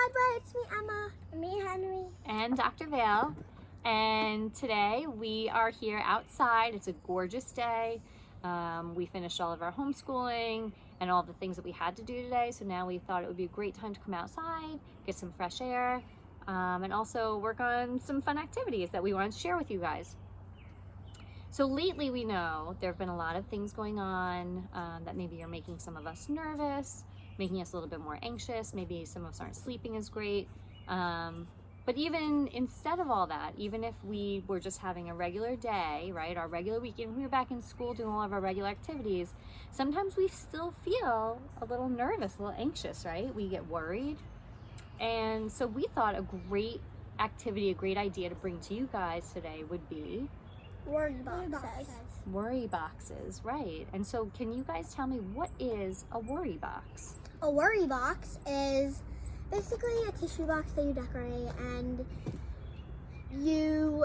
Hi, it's me, Emma. Me, Henry. And Dr. Vale. And today we are here outside. It's a gorgeous day. We finished all of our homeschooling and all the things that we had to do today. So now we thought it would be a great time to come outside, get some fresh air, and also work on some fun activities that we wanted to share with you guys. So lately we know there have been a lot of things going on that maybe are making some of us nervous, making us a little bit more anxious. Maybe some of us aren't sleeping as great. But even instead of all that, even if we were just having a regular day, right, our regular weekend, we were back in school doing all of our regular activities, sometimes we still feel a little nervous, a little anxious, right? We get worried. And so we thought a great activity, a great idea to bring to you guys today would be Worry boxes. worry boxes, right? And so can you guys tell me, what is a worry box? A worry box is basically a tissue box that you decorate, and you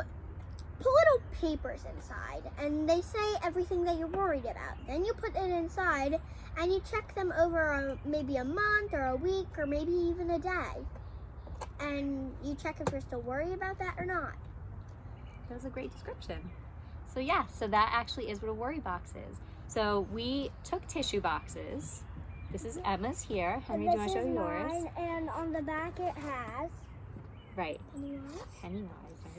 put little papers inside, and they say everything that you're worried about. Then you put it inside, and you check them over maybe a month or a week or maybe even a day. And you check if you're still worried about that or not. That was a great description. So yeah, so that actually is what a worry box is. So we took tissue boxes. This is Emma's here. Henry, do you want to show yours? Mine, and on the back it has Right. Pennywise. Pennywise,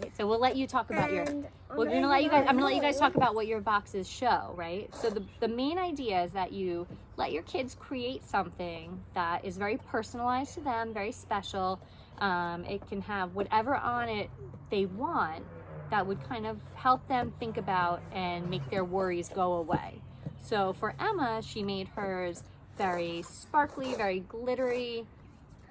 right? So we'll let you talk about your. And on We're the gonna let you guys. I'm gonna let you guys blue- talk about what your boxes show, right? So the main idea is that you let your kids create something that is very personalized to them, very special. It can have whatever on it they want that would kind of help them think about and make their worries go away. So for Emma, she made hers very sparkly, very glittery.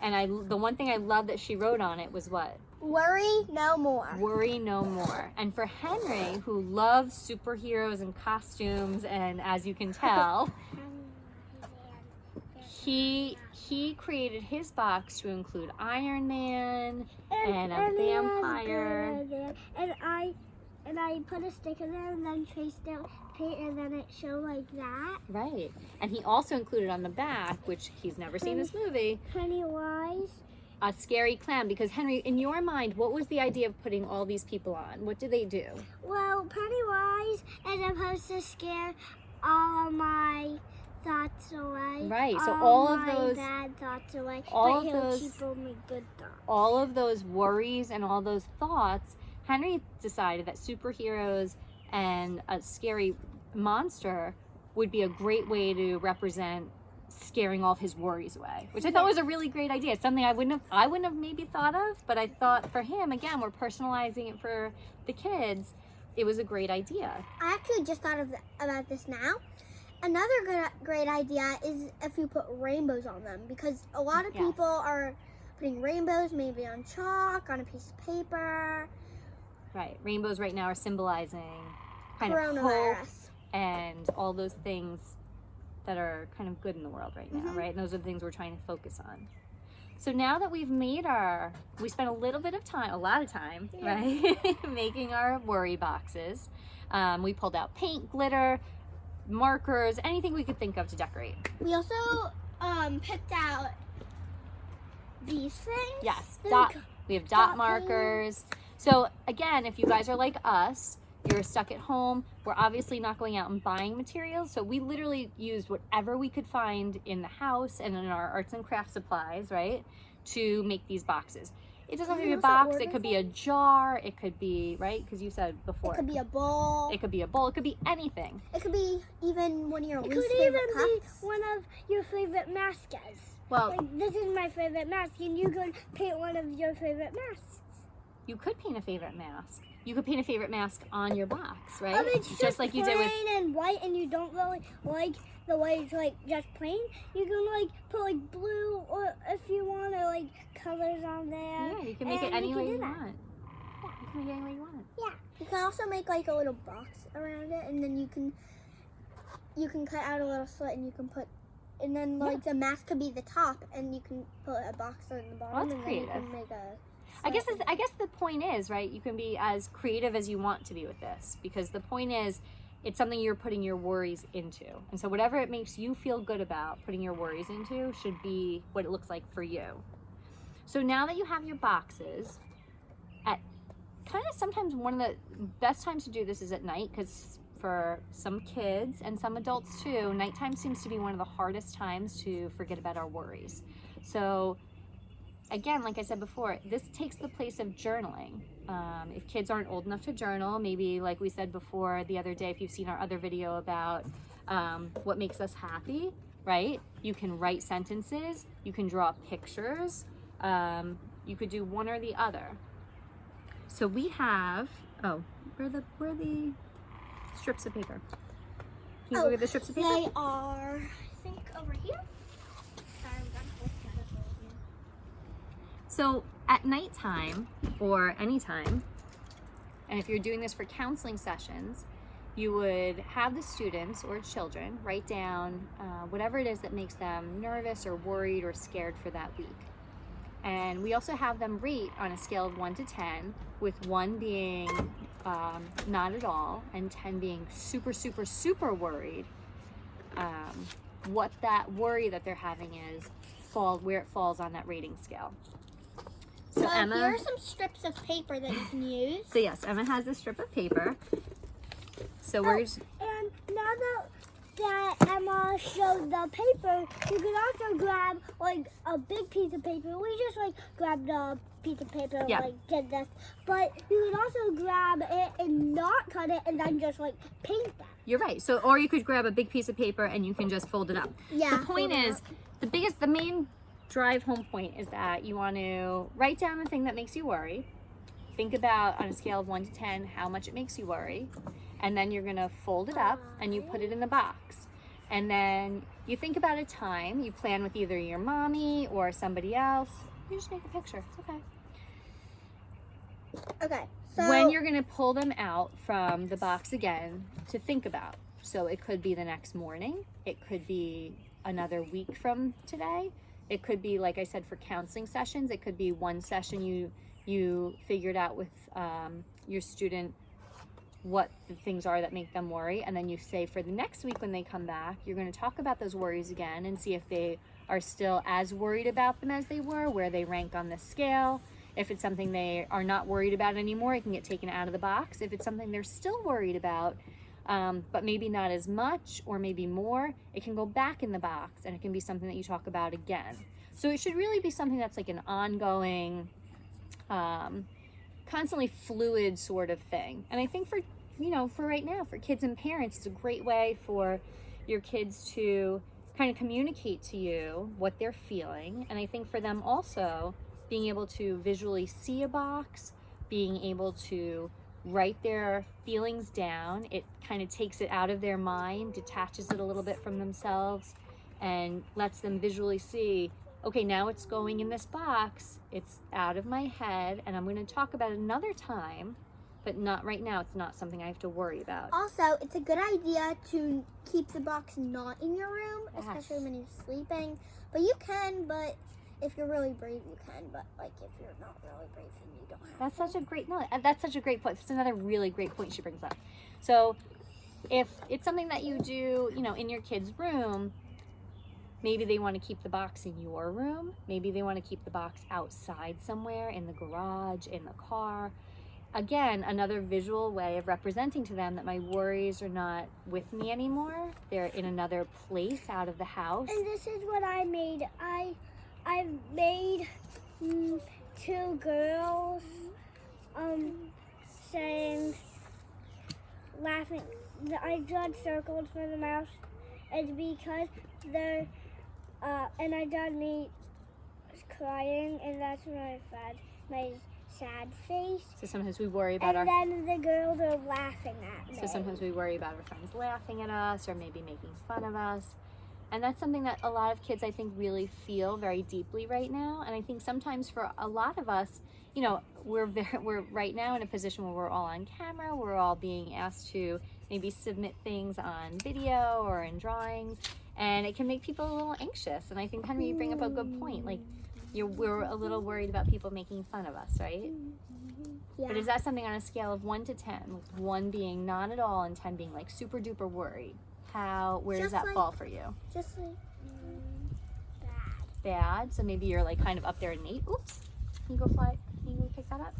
And the one thing I love that she wrote on it was what? Worry no more. Worry no more. And for Henry, who loves superheroes and costumes, and as you can tell, he created his box to include Iron Man and a vampire. And I put a sticker there and then traced out paint, and then it showed like that. Right. And he also included on the back, which he's never seen this movie, Pennywise. a scary clown. Because Henry, in your mind, what was the idea of putting all these people on? What did they do? Well, Pennywise is supposed to scare all of my thoughts away. Right. So all of my those bad thoughts away. all but of he'll those- keep all my good thoughts. all of those worries and all those thoughts, Henry decided that superheroes and a scary monster would be a great way to represent scaring all of his worries away, which I thought was a really great idea. It's something I wouldn't have maybe thought of, but I thought for him, again, we're personalizing it for the kids. It was a great idea. I actually just thought about this now. Another great idea is if you put rainbows on them, because a lot of Yes. people are putting rainbows maybe on chalk, on a piece of paper. Right. Rainbows right now are symbolizing kind of hope Coronavirus. and all those things that are kind of good in the world right now, Mhm. right? And those are the things we're trying to focus on. So now that we've made we spent a little bit of time, a lot of time, Yeah. right, making our worry boxes. We pulled out paint, glitter, markers, anything we could think of to decorate. We also picked out these things. Yes, They're we have dot dot markers. So again, if you guys are like us, you're stuck at home, we're obviously not going out and buying materials, so we literally used whatever we could find in the house and in our arts and crafts supplies, right, to make these boxes. It doesn't have to be a Also box, order it could be a jar, it could be, right, because you said before, It could be a bowl. it could be a bowl, it could be anything. It could be even one of your It least could favorite even be cups. one of your favorite masks. Well, Like, this is my favorite mask, and you could paint one of your favorite masks. you could paint a favorite mask. You could paint a favorite mask on your box, right? If it's Just like you did with plain and white, and you don't really like the way it's like just plain, you can like put like blue, or if you want, or like colors on there. yeah, you can make it and any you way can you do that. want. You can make it any way you want. You can also make like a little box around it, and then you can cut out a little slit, and you can put, and then like the mask could be the top, and you can put a box on the bottom, that's and creative. then you can make a. I guess the point is, right, you can be as creative as you want to be with this, because the point is it's something you're putting your worries into. And so whatever it makes you feel good about putting your worries into should be what it looks like for you. So now that you have your boxes, at kind of sometimes one of the best times to do this is at night, because for some kids and some adults too, nighttime seems to be one of the hardest times to forget about our worries. So again, like I said before, this takes the place of journaling. If kids aren't old enough to journal, maybe like we said before the other day, if you've seen our other video about what makes us happy, right? You can write sentences, you can draw pictures, you could do one or the other. So we have, oh, where are the strips of paper? Can you look at the strips of paper? They are, I think, over here. Sorry, I'm gonna look at it over here. So at nighttime or anytime, and if you're doing this for counseling sessions, you would have the students or children write down whatever it is that makes them nervous or worried or scared for that week. And we also have them rate on a scale of 1 to 10, with 1 being not at all and 10 being super, super, super worried. What that worry that they're having is, where it falls on that rating scale. So Emma, here are some strips of paper that you can use. So yes, Emma has a strip of paper. So we're just, And now that Emma showed the paper, you can also grab like a big piece of paper. We just like grabbed a piece of paper, Yeah. like did this. But you can also grab it and not cut it and then just like paint that. you're right. So, or you could grab a big piece of paper and you can just fold it up. Yeah. The point fold it is, up. the main drive home point is that you want to write down the thing that makes you worry. Think about on a scale of 1 to 10 how much it makes you worry. And then you're gonna fold it up and you put it in the box. And then you think about a time, you plan with either your mommy or somebody else. You just make a picture, it's okay. Okay. So When you're gonna pull them out from the box again to think about. So it could be the next morning, it could be another week from today. It could be, like I said, for counseling sessions, it could be one session you figured out with your student what the things are that make them worry, and then you say for the next week when they come back, you're going to talk about those worries again and see if they are still as worried about them as they were, where they rank on the scale. If it's something they are not worried about anymore, it can get taken out of the box. If it's something they're still worried about, but maybe not as much or maybe more, it can go back in the box and it can be something that you talk about again. So it should really be something that's like an ongoing, constantly fluid sort of thing. And I think for right now, for kids and parents, it's a great way for your kids to kind of communicate to you what they're feeling. And I think for them also, being able to visually see a box, being able to write their feelings down, it kind of takes it out of their mind, detaches it a little bit from themselves, and lets them visually see, okay, now it's going in this box, it's out of my head, and I'm going to talk about it another time, but not right now. It's not something I have to worry about. also, it's a good idea to keep the box not in your room, especially Yes. when you're sleeping. But you can, but if you're really brave, you can. But like if you're not really brave, then you don't have. That's such a great point. That's another really great point she brings up. So if it's something that you do, in your kid's room, maybe they want to keep the box in your room. Maybe they want to keep the box outside somewhere, in the garage, in the car. Again, another visual way of representing to them that my worries are not with me anymore. They're in another place out of the house. And this is what I made. I made 2 girls saying, laughing. I drew circles for the mouse. It's because they're and I done me crying, and that's my sad face. So sometimes we worry about And then the girls are laughing at me. So sometimes we worry about our friends laughing at us or maybe making fun of us. And that's something that a lot of kids, I think, really feel very deeply right now. And I think sometimes for a lot of us, we're right now in a position where we're all on camera. We're all being asked to maybe submit things on video or in drawings. And it can make people a little anxious. And I think, Henry, you bring up a good point. Like, we're a little worried about people making fun of us, right? Yeah. But is that something on a scale of 1 to 10, with 1 being not at all and 10 being like super duper worried? Where does Just that like- fall for you? Just like bad. bad. So maybe you're like kind of up there in Nate. Oops. Can you go fly? Can you pick that up?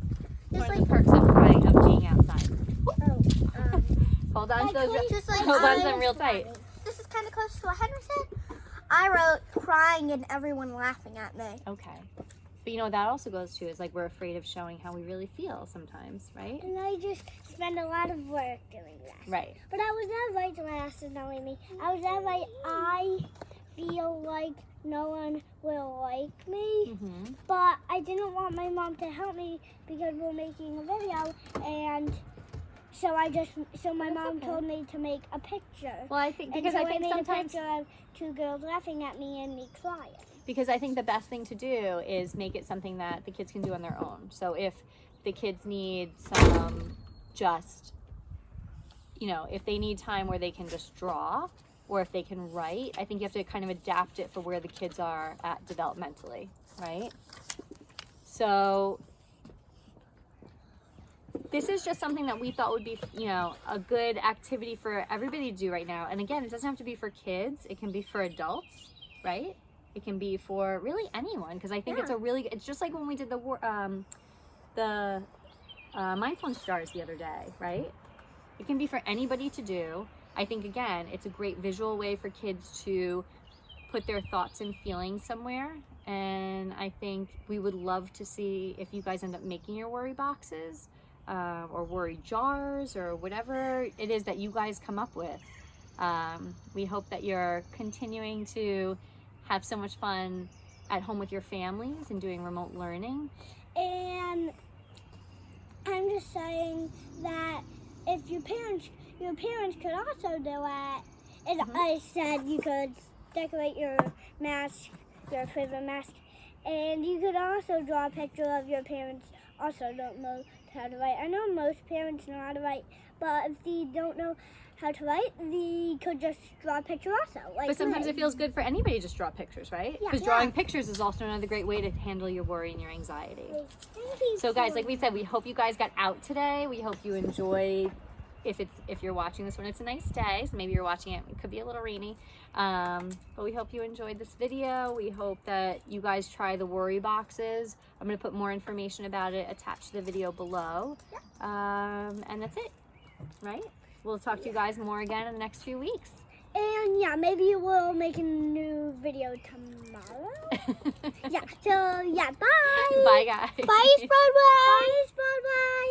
Just One of the perks of being outside. Oh, Hold on to those. Just like Hold on to I- them real tight. This is kind of close to what Henry said. I wrote crying and everyone laughing at me. Okay. But you know what that also goes to is like we're afraid of showing how we really feel sometimes, right? and I just spend a lot of work doing that. Right. But I was never right to ask to knowing me. I was never right. I feel like no one will like me. Mm-hmm. But I didn't want my mom to help me because we're making a video, and so my mom okay. told me to make a picture. Well, I think And because so I think made sometimes a picture of two girls laughing at me and me crying. because I think the best thing to do is make it something that the kids can do on their own. So if the kids need some just, you know, if they need time where they can just draw or if they can write, I think you have to kind of adapt it for where the kids are at developmentally, right? So this is just something that we thought would be, you know, a good activity for everybody to do right now. And again, it doesn't have to be for kids. It can be for adults, right? It can be for really anyone, because I think it's a really, it's just like when we did the mindfulness stars the other day, right? It can be for anybody to do. I think, again, it's a great visual way for kids to put their thoughts and feelings somewhere. And I think we would love to see if you guys end up making your worry boxes or worry jars or whatever it is that you guys come up with. We hope that you're continuing to have so much fun at home with your families and doing remote learning. And I'm just saying that if your parents could also do it. And I said you could decorate your mask, your favorite mask, and you could also draw a picture of your parents also don't know how to write. I know most parents know how to write, but if they don't know how to write, they could just draw a picture also. Like But sometimes me. it feels good for anybody to just draw pictures, right? Yeah. Because drawing pictures is also another great way to handle your worry and your anxiety. Thank you So guys, so like we said, we hope you guys got out today. We hope you enjoyed. If you're watching this when it's a nice day, so maybe you're watching it could be a little rainy, but we hope you enjoyed this video. We hope that you guys try the worry boxes. I'm going to put more information about it attached to the video below. And that's it, right? We'll talk to you guys more again in the next few weeks. And yeah, maybe we'll make a new video tomorrow. Yeah, so yeah, bye. Bye guys. Bye, Broadway! Bye, Broadway.